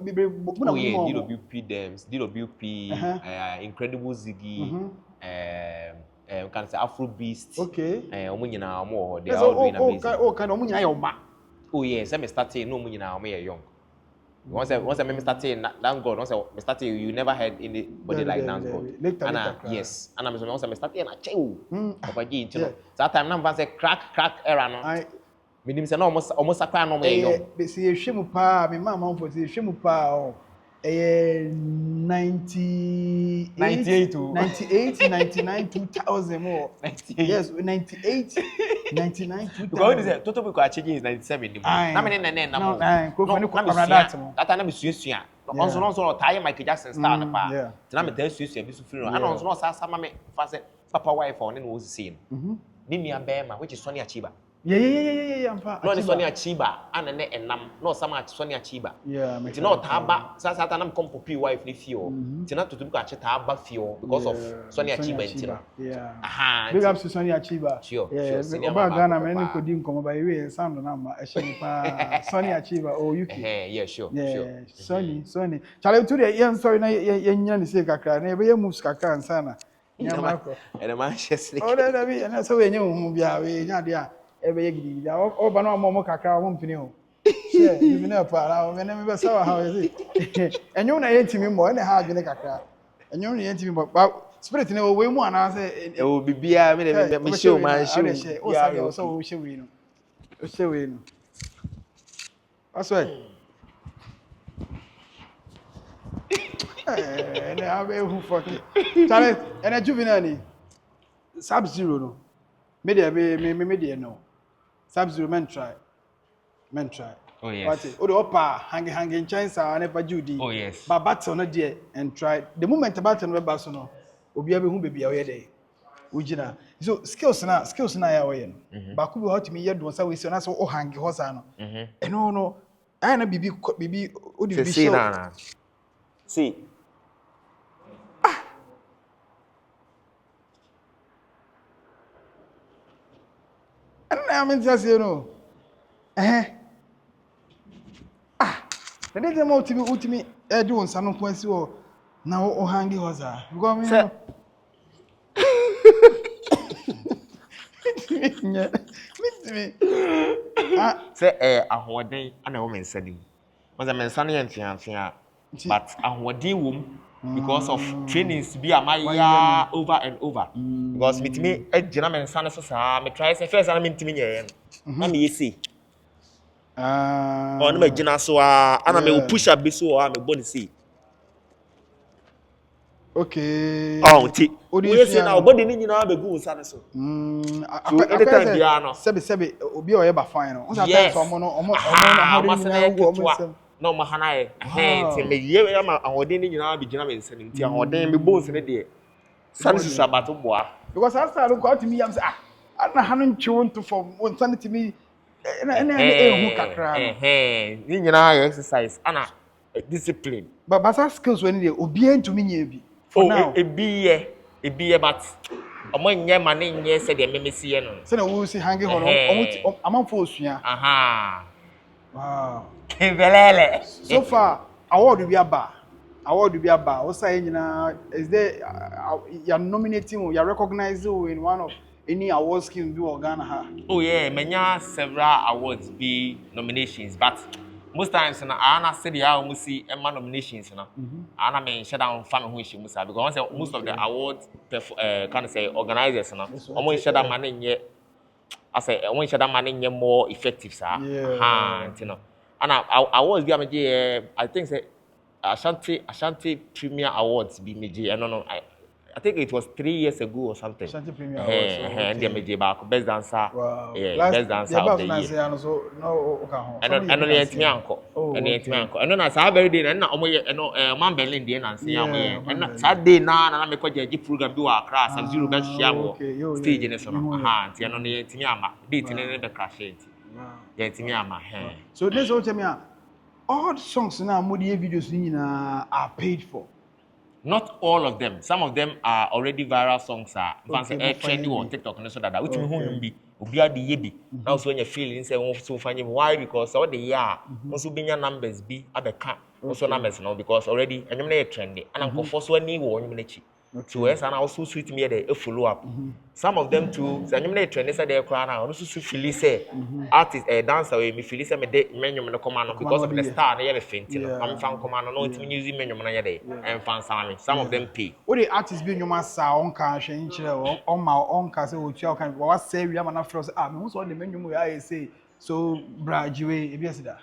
Oh yeah, DWP Dems, DWP, Incredible Ziggy, can say Afro Beast. Okay. Omunyina more. They are all doing amazing. Oh, kind of omunyina yoba. Oh yes, I'm starting no omunyina me young. Once I started Dancegod, once I started, you never heard anybody like Dancegod. And yes, and I'm once I started na chew. Papa G, you know. That time number say crack era no. Minim say no almost akwa no me young. Be say hwemu pa, me mama for say hwemu pa o. 98 98 99 2000 more. 98. Yes, 98 99 2000. Because what is it? Total people achieving is 97. Na me na no. That time me suesua. Also tie Michael Jackson star na pa. Na me tell suesua bi so free no. And also no sa me fa say papa wife on no was saying. Ni nua bema which is Sonny Achiba. Yeah, amfa. No, Sonny Achiba and enam. No, some Sonny Achiba. Yeah, it's not taba. Sasa tanam kompopi wife ni fio. Tina to look at taba fio because of Sonny Achiba. Yeah. Aha. Big up to Sonny Achiba. Sure. Yeah. Oba Ghana me ni kodi nkomo ba iwe sound na ma ehye pa. Sonny Achiba oh UK. Yeah, sure. Sonny. Chale to the yen sorry na yenya ni se kakra na be moves kakra ansana. Nyamako. And man just oh na bi na so we nyum bia we nya de a ebe ye gidi ya o ba na omo kakra o mpini o she Juvenile pa la o me be sawa how is it enyo na ye ntimi mo na ha adwene kakra enyo na ye ntimi mo spirit na we mu ana say e o bibia me show man show o sabe o so o she we no aswe na abe hu fuck tale ena Juvenile ni Sub-Zero no media media no Sub-Zero men try. Oh yes. What? Oh the upper hanging chance are never Judy. Oh yes. But battle no there and try. The moment the battle no basso no. Obi abi hu baby away there. Ujina. So skills na ya way no. Ba ku bi hot me yed won say we say na so o hang horse no. No. I na bibi o di bi show. See. I mean just you know. The day mo ultimi do on sanu kwansi o na o hangi hoza. Because me say ahoden ana wo mensani. Was a mensani entiantia but ahoden wom because of trainings be amaya over and over because me ejina mensani so sa me try say first na me ntimi nye na me yesi on me gina so ana me push up be so me body see okay ti we say na body ni nyina be gu nsa so anytime bia no sebe obi o ye ba fine no unsa time so omo no mahana ti me ye ama ahoden ni nyina be gina me nsa ni ti ahoden me bones ne de sansu sabato boa because after look out me am say ana hanu nchiwo nto from insanity me na ehu kakra ni nyina exercise ana discipline but basa skills when dey obi entumi nya bi for now ebi but omo nye ma ne nye se de memesi ye no se na wo si hangi ho no amamfo osua wow kevelele so far award bi aba o say nyina is there you are nominating you are recognizing in one of any award scheme bi Ghana ha oh yeah menya several awards be nominations but most times na ana say the how musi emma nominations na ana me share down fan ho issue musa because most of the awards can say organizers na omo share down man nye I say omo share down man nye more effective sir you know ana awards be am I think say Ashanti Premier Awards be meje no I think it was 3 years ago or something. Ashanti Premier Awards. And they made back best dancer. Wow. Yeah, best dancer of the year. So no okay. And only entimi anko. And entimi anko. And na sa very day na omo ye no man Berlin dey na say am ye. And sa day na me ko jeje program bi wa Accra Sub-Zero be share wo stage ne so no. Nti no ne entimi ama. Date ne be crash enti. Yeah, entimi ama. So this what tell me all the songs na mo the videos ni na are paid for. Not all of them. Some of them are already viral songs. Fancy Okay, trendy on fine. TikTok and so that. Which me Okay. who be obi adi yebi. Now so when you feeling say won so find why because all the year also be your numbers be abeka. Also numbers no because already and you trendy. And I'm so any wo you nechi. So yes, and also sweet me there a follow up. Some of them too. So you trendy say they cry now. Also feel say artist dancer we me feel say me de menu no command because of the star na you faint no. I'm fan command no it me use menu na there. And fan some of them pay. What the artist be nyoma sa on ka hwe nkyere on ma on ka say otua kan wa say wi ama na fro say me hu so the menu mu ya say so brajiwe e bi asida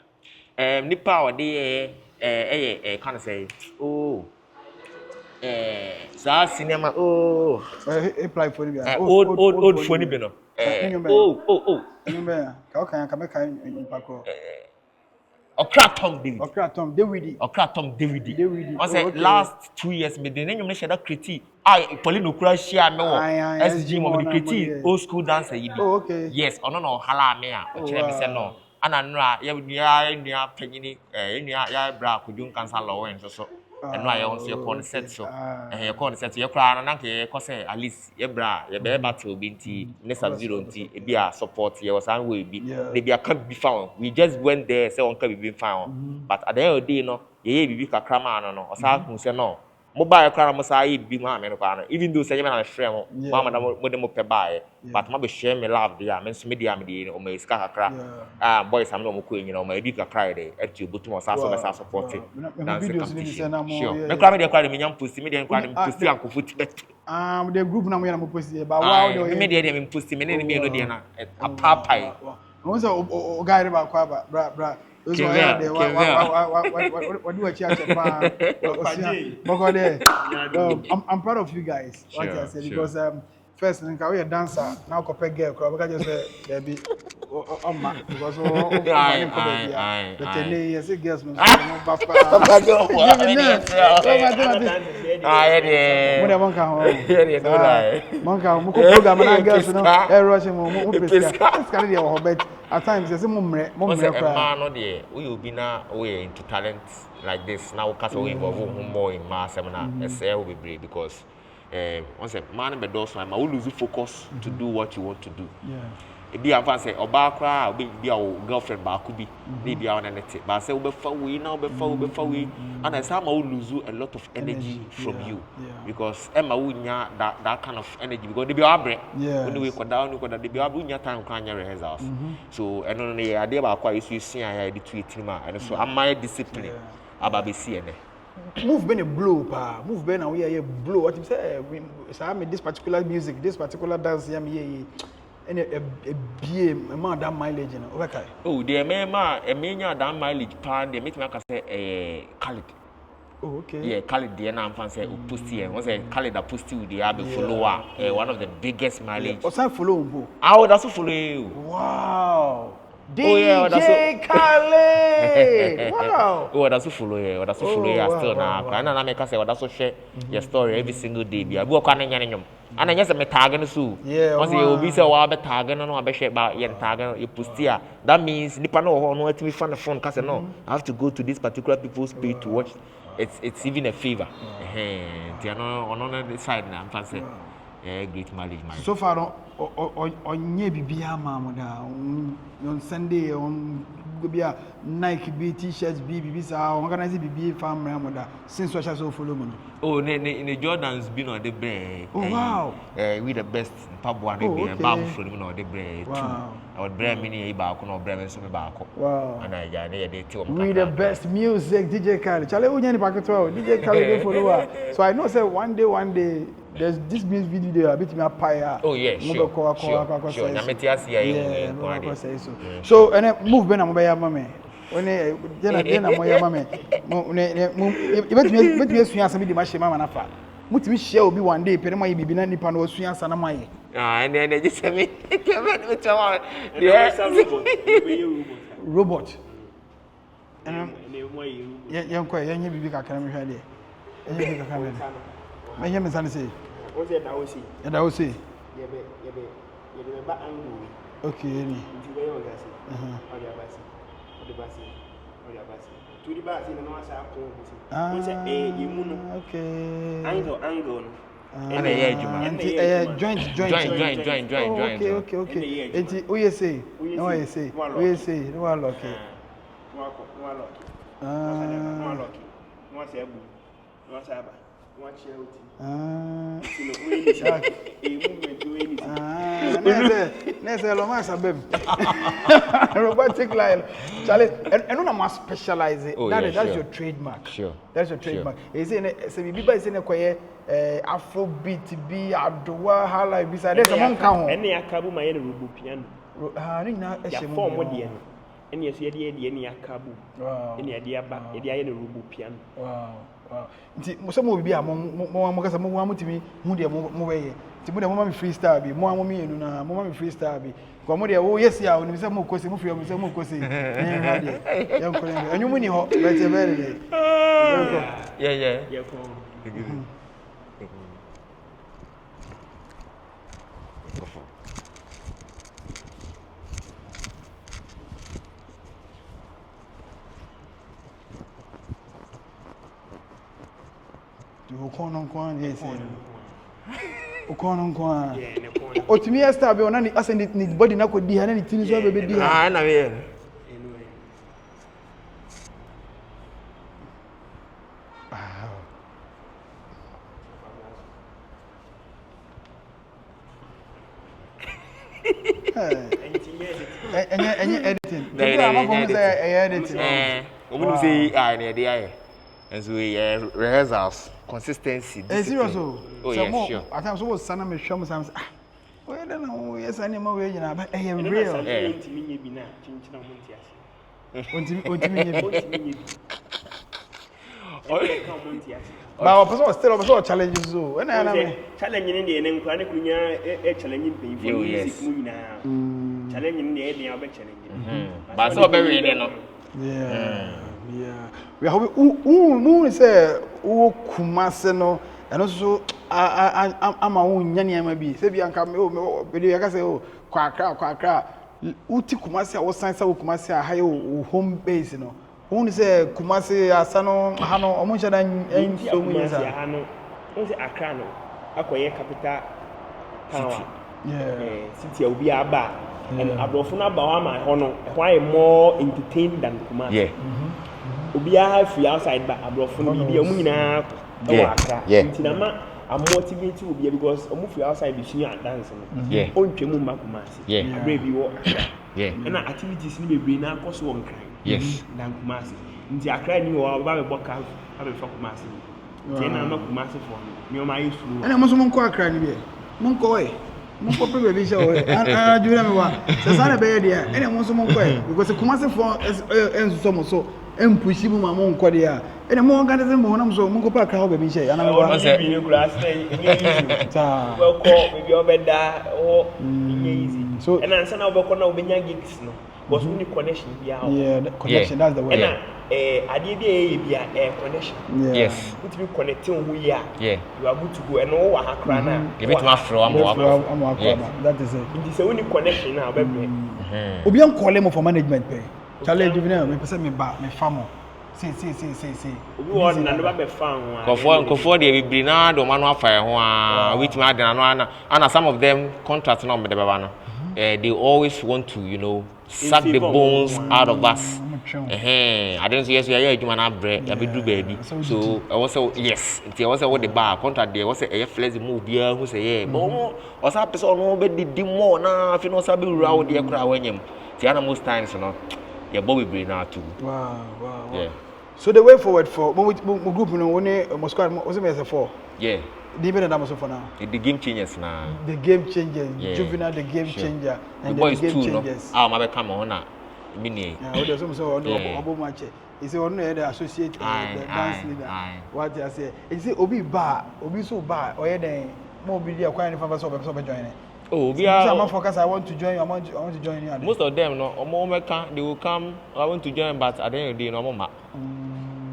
Nipa or the kind of say oh so cinema apply for the old funny be no oh nyoma ka o kan ka me kan impako Okratom David. Okratom David. Okratom David. I said last 2 years me the name share that critique. Pauline Okura share me SG mo the critique old school dancer yi bi. Oh okay. Yes, ono no hala me a. O kire me say no. Ana nura ya nua panyini ya bra kudun cancer law en so. Eno aye on so ye concert so. Ye concert ye kra na nke ko say at least ye bra ye be battle bi nti ne sub zero nti e bia support ye was an way bi. They be can be found. We just went there say on can be found. But at the end of the day no ye bibi kakra ma no. O sa hu say no. Mobile kra mo sa ye bibi ma me no kwa no. Even though say me na me frame mo ma da mo pe bae. But ma be share me love there. Me so me dia me dey o me iska kakra. Boys am no mo ko nyina o ma bibi kakra dey. Eti obutu mo sa so me sa support it. Dance competition. Sure. Me kra me dey kra me nyam post me dey kra me post am ko foot. The group na mo yana mo post but wow me dey me post me ne me no dey na. Apapai. Wọ́n sọ ọ̀gá rẹ̀ bá kọ́ àbá bra those were there what do I check I'm proud of you guys what I said because first nka we a dancer now compare girl because just there be because but today you see girls no bafa monka mo program na girls no rush mo pesca dey o bet at times you say mo mre man no dey we obi na we into talent like this now cause we involve more in mass seminar say we be because once a man be do so ma we lose focus to do what you want to do. E be am say oba kra obi be our girlfriend ba ku bi na be our net but say we be fa we now be fa we and I say ma we lose a lot of energy from you because Emma we nya that kind of energy because they be abre when we go down they be abre nya time kan nya rehearsals so eno no ya dey ba kwa isu sin ya dey to etim ma and so am my discipline aba be see ene move been a blow pa move been and we are blow what you say this particular music this particular dance ya me and a amount that mileage okay oh the nya that mileage pan they make me say Khalid. Oh, okay. Yeah, Khalid there now I'm say post here. Once Khalid that post you they have a follower, one of the biggest mileage. What's that follow Mbo? Oh, that's follow you. Wow. DJ Khaled. Wow. Oh, that's follow you. That's follow you still now. And I make say that's share your story every single day. Be go kan nyanyom. And I just me tag no so. Once you be say wa be tag no be share ba yen tag you post here. That means nipa no ho no me fan the phone cause no. I have to go to this particular people's page to watch. It's even a favor. They are not on the side now. I'm saying, great mileage. So far, on ye bibia mamuda on Sunday on bibia Nike B T-shirts B bibisa organize BB farm mamuda since what so follow me. Oh, the Jordan's been on the bread. Oh wow. We the best Pabwan and Bam from on the bread. Wow. I would bring many back on Bremen some back. Wow. And I we the best music DJ Khaled. Chale unyani paketo DJ Khaled follower. So I know say one day there's this music video there a bit me apaya. Oh yeah, sure. So and move ben am mama. When na moya mama. Bet me suya asem di ma she mama na fa. Mutimi share obi one day pere ma bibi na nipa na osuya asa na maye. And then just say me robot. And yenye bibi kakra me hwa de. Yenye bibi kakra me. Me hear me say. What's that I will see? And I will say. Okay, any. to the back in the noise okay. Angle. And a joint. Okay. It's we say. No, I say. We say. No one lucky. One lucky. One say one saba. One Next, robotic line. Charlie, and no more specialize it. That's your trademark. Sure. That's your trademark. Is in a quiet Afrobeat, be Adowa, how like beside there's a monk. Any akabu my rubu piano. Form what the end. And yes, any akabu. Any idea back, any rubu piano. Wow. Some will be among more to me, Moody, more Timuda Mommy freestyle be, more mommy and Mommy freestyle be. Comodia, oh yes, yeah, when we say more cossy, more cossy. And you money hot, that's a very day. Yeah. Yes. O to me esta be ona ni ascend ni body na ko di ha na ni tini so be di ha na we any editing editing we say na dey and so rehearsals consistency. Serious oh yeah, sure. At times so sana me hwam some we don't know yes ani ma we nyina but real but person still challenges so when I challenge ni dey en kwa ne kunya challenge pay for music mu nyina challenge ni dey dey be challenge but so be we no yeah we have who say who Kumase no and also ama wonya niam bi say bi anka me be ya ka say kwakra uti Kumase a wo sansa wo Kumase a haye wo home base no who say Kumase asano ha no omo ncha dan so mu yesa ha no who say Accra no akoye capital town city a obi aba and abrofo na ba wa ma ho no why more entertained than Kumase Obia free outside but abrofo no bibia mu nyina Accra ntinama am motivate Obia because omu free outside be senior dance no ontwemu Kumase abre bi wo and activities ni bebre na akoso won kran than Kumase nti Accra ni wo ba be boka abe fa Kumase nti na ma Kumase for me o ma yisu and mo so mon ko Accra ni be mon ko mon ko pe be show Juvenile me wa se sare be dia and mo so mon ko because Kumase for enso so empushi mu mama nko dia ene mo organize mo honam so mo ko pa Accra be bi shey ana mo wa se bi ni kula stay easy ta we ko be obeda o easy so and answer na obeko na obenya gigs no but we need connection bia the connection that's the way and ade bia connection yes it be connecting who you are good to go and no wa Accra na give it to from that is it it is only connection na obebe obi an call him for management pay Charlie Juvenile me pese me ba me famo see obi won na no ba be fan kofo de bibiri na do ma no afa ho a with me adena no ana some of them contract no me de baba no they always want to suck the bones out of us I don't say yes yeah adwuma na bre ya be do baby so I was say yes it was say what the bar contract there was say a flex move bia who say but o sa person no be di more na afi no sa be wura wo de kura wanyam ti ana most times no yeah but we bring now too wow yeah so the way forward for group no one Moscow was me as a 4 the better than for now the game changers now the game changers Juvenile the game changer and the game changers my be come on na mini there's some so obo match is one the associate the dance leader what I say is it obi so ba or then more be there kwani fa so be join we are some focus I want to join you I want to join you most of them no they will come I want to join but at the end of the day no mama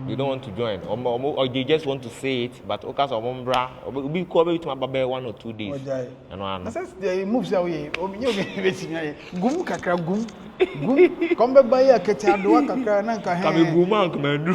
You don't want to join. Or they just want to say it, but okay, so bra, we cover it about 1 or 2 days. I said the moves away. Gum kakra gum. Come back by a ketado kakra nanka. Come gum come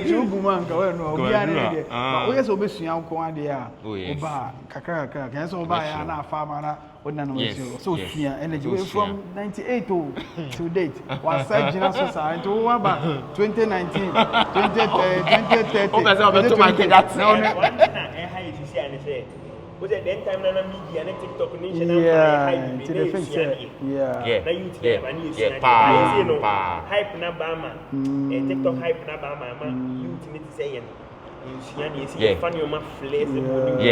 true guman ka we no obi ane de but we so besua nko ade a oba kakra kan so oba ya na farmer na odna no so sua energy we from 98 to date was Gina so sa into ba 2019 2030 o pese o beto my that na high to see and say was at that time na media and TikTok nation hype to the face na youth and you see hype na bama TikTok hype na bama youth need to say you see fan your ma flexible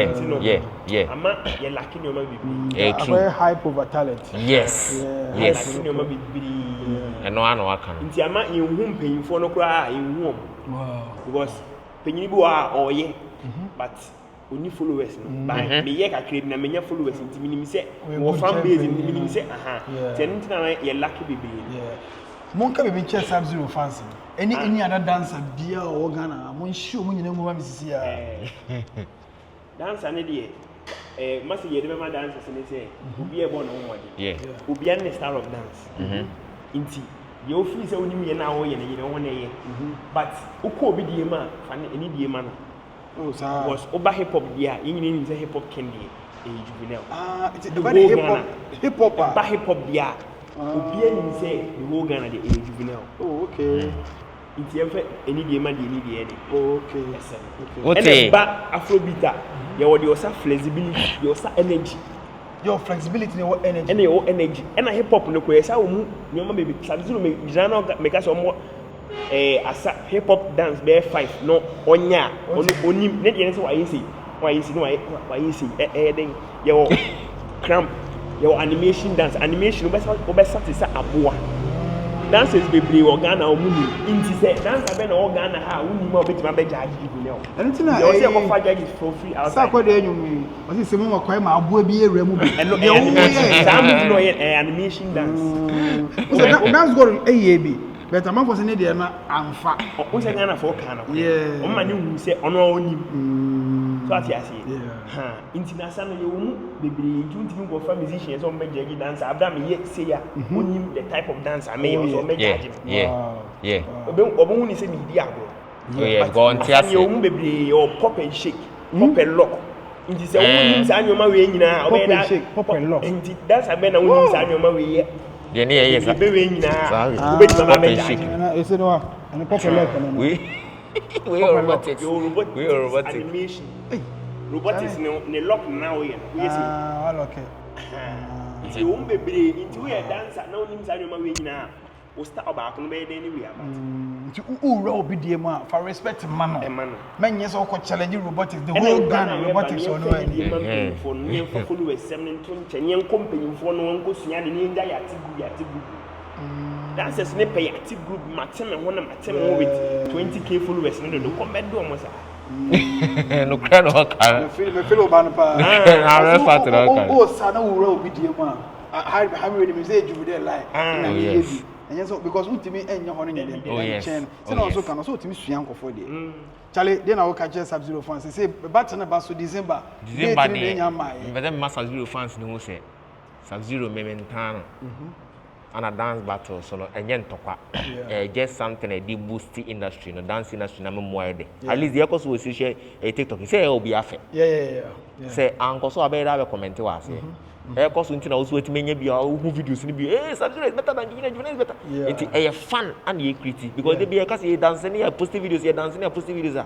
ama you lacking your ma bibi hype over talent yes lacking your ma bibi eno ano aka nti ama enhu mpanyimfo no kra enhu because panyimbi wa oye but only followers no by me ye kakre na menya followers nti minim se wo fan base nti minim se ten na ye lucky baby monka be chess Sub-Zero fans any other dancer bia o Ghana mon show mo nyina ngoma misisi ya dancer ne de must ye de ma dancers ne say obi e born no wodi obi an star of dance nti ye ofiri se onim ye na wo ye ne wo na ye but uko obi die ma fa ne eni die ma no was over hip hop there. You need to hip hop candy. Juvenile. It's about hip hop. Over hip hop there. Obi ni say the whole Ghana the Juvenile. Oh, okay. It's any demand any day. Oh, okay. Yes, okay. And then back Afrobeat. You want your flexibility, your energy. Your flexibility, your energy. And your energy. And a hip hop no kwesa omu. Nyoma baby. Sub-Zero me jana make us more. Asa hip hop dance be 5 no onya onim ne de say why you see then your cramp your animation dance animation be satisfy aboa dances bebre Ghana omuni inti say dance be na Ghana ha woni ma obetima be judge you know anything na you say go for judge for free outside sa kwa de anyum o say semu wa kwai ma aboa bi ewra mu bi no animation dance dance go bi but I'm for saying they na amfa o say Ghana for Ghana o ma ni hu say ono onim so ati ase international you mu bebre ntimi go for musicians so make judge dance abda me say ya onim the type of dance I may also make judge obo hu ni say me di agro go on tiase you mu bebre o pop and shake pop and lock nti say onim say anyoma we nyina o be da pop and lock nti dance abena onim say anyoma we ye ne ye sa be we nyina obetima be judge ese no and pop and lock no we robotics animation robotics ne lock now we see okay nti o mbebre nti we dancer na onim sa nyoma we nyina o start oba ko no be dey anyway about nti ura obi die mu a for respect man menye so ko challenge robotics the whole Ghana robotics on one for no for followers 7 to nchen company for no nko sua de nja ya tigu dancers ne pay active group matem ho na matem ho with 20k followers no do come do mo sa no kra no ka me feel oba no pa na refer to that o sa na ura obi die mu a how many me say Juvenile lie and yes because ultimate enya ho no nyede chen say na so kan so ultimate sua nkofo de Charlie dey na wo catch Sub-Zero fans say bat na ba so December dey nya mai but them Sub-Zero fans ni who say Sub-Zero mementano and a dance battle so enye ntokwa just something a boost the industry no dance industry na memoir de at least the cause we share TikTok say e obi afa say anko so abeda be comment wa say cause until also wait menya bia who videos ni bia Sub-Zero is better than Juvenile is better it fun and you critique because they be cause you dance ni post videos you dance ni post videos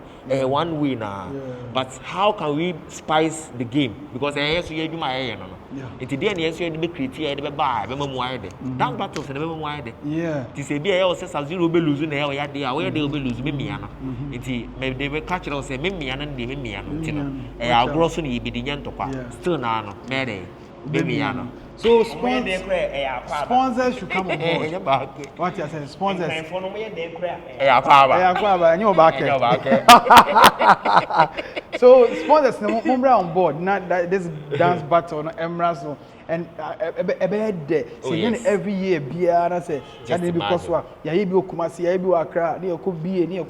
one way na but how can we spice the game because so you do my no it dey na so you be critique be buy be memoir de dance battles na be memoir de ti say bia say Sub-Zero be lose na ya dey a we dey be lose be mia no it me dey be catch us say me mia no dey me mia no ti no agro so na be dey ntokwa still na no me dey baby ano So sponsors should come on board. What you saying? Sponsors. So sponsors no on board. Not that this dance battle no embrace and there. So every year biara say that because ya bi Kumasi ya bi Accra ne bi ne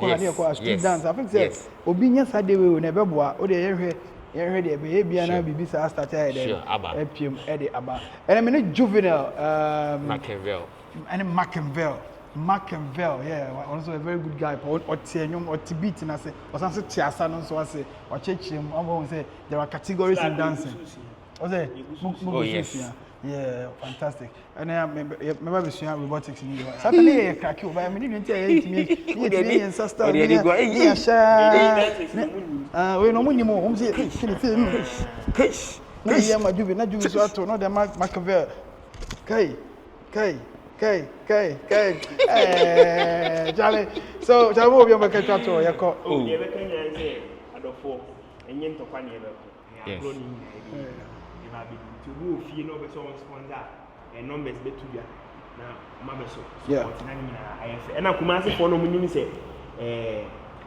street dance. I think say obi nya sade we na beboa o de yehwe de be na bibi sa started there. APM e aba. And I mean Juvenile Mackenville, yeah, also a very good guy. Or beat and I say, or something Tiasa, no so I say, or church him. I won't say there are categories in dancing. Oh yes, yeah, fantastic. And I remember we see robotics in the Saturday. I crack you, but I mean, you didn't me and sister. We no money more. I'm saying, no, yeah, my Juvenile, so I told no the Mackenville. Okay. Charlie. So, Charlie, you make a chat to your call. Oh, you ever can say, I don't fall, and yet to find you. Yes. To who fear no better sponsor and numbers bet to you. Now, Mamma so. Yeah. And I come ask for no money, say,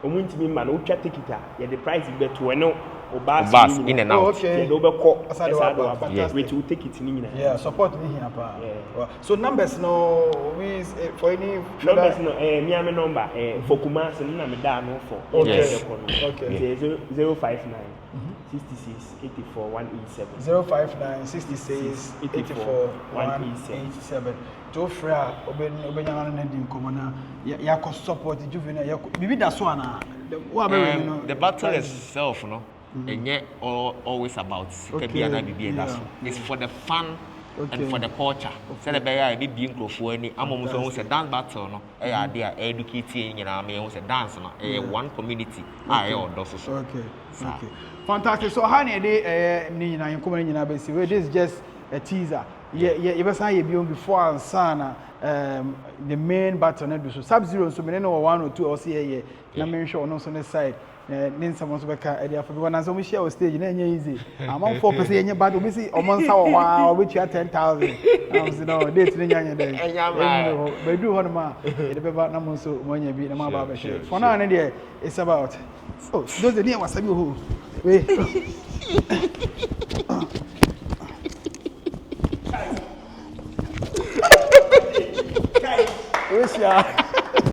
Omunti man, who chat ticket, the price is better. No. Bus in and out. Okay. Yes, we will take it in. Yeah, support me here. Yeah. So numbers no we for any numbers no me am number for Kumasi na me da no for. Okay. 059 66 84 187. 059 66 84 187. To fra obenya na di nkomo na ya ko support Juvenile bibi da so ana the battle itself no and yet always about it's for the fun and for the culture. Say the bear be being for any among say dance battle no they are educating say dance no one community okay. Fantastic. So how they ni na yinko ni na be see this is just a teaser. You be say you before and sana the main battle na do so Sub-Zero so me no 1 or 2 or see na mention on so side nin someone so beka e dey for because na so we share on stage na enye easy among 4% enye bad we see omon sa wo wa we chia 10,000 am say no date ni nya dey be do ho ma e dey be ba na mo so mo nya bi na ma ba be share for now there it's about those the near wasabi ho we Where's your